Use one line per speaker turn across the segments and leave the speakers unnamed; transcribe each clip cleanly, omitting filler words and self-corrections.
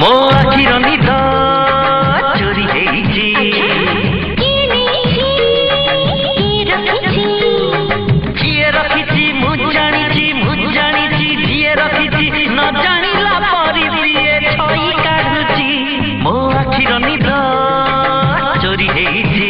मो आखिर निद चोरी हेइछि जिए रखिछि मु जानिछि जिए रखिछि न जानिला परि सिए छई काढुछि मो आखिर निद चोरी हेइछि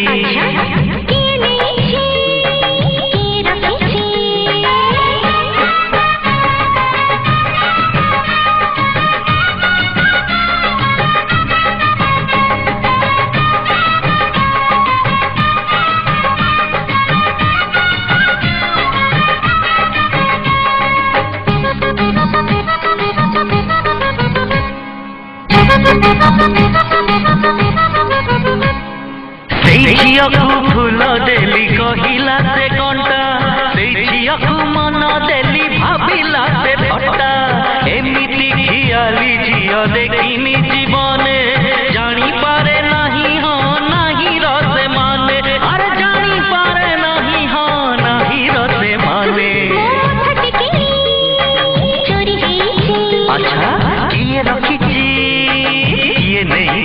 झियकु फूल देली कहिला से कंटा झियकु मन देली भाबिला से फटा एमिति खियाली झिय देखिनी जीवने जानी पारे नहीं हो नहीं रसे माने अरे जानी पारे नहीं हो नहीं रसे माने अच्छा किए रखिछि किए नहीं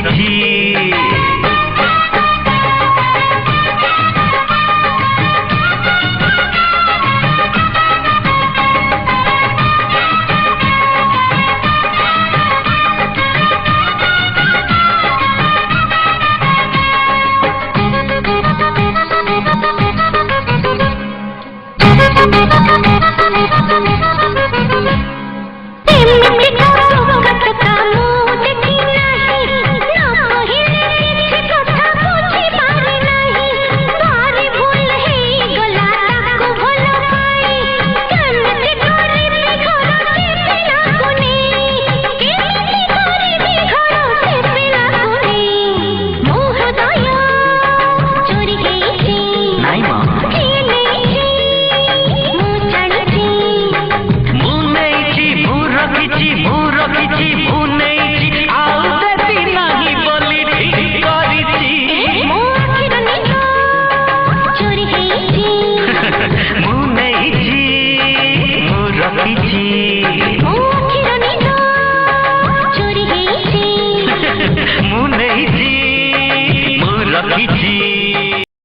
जी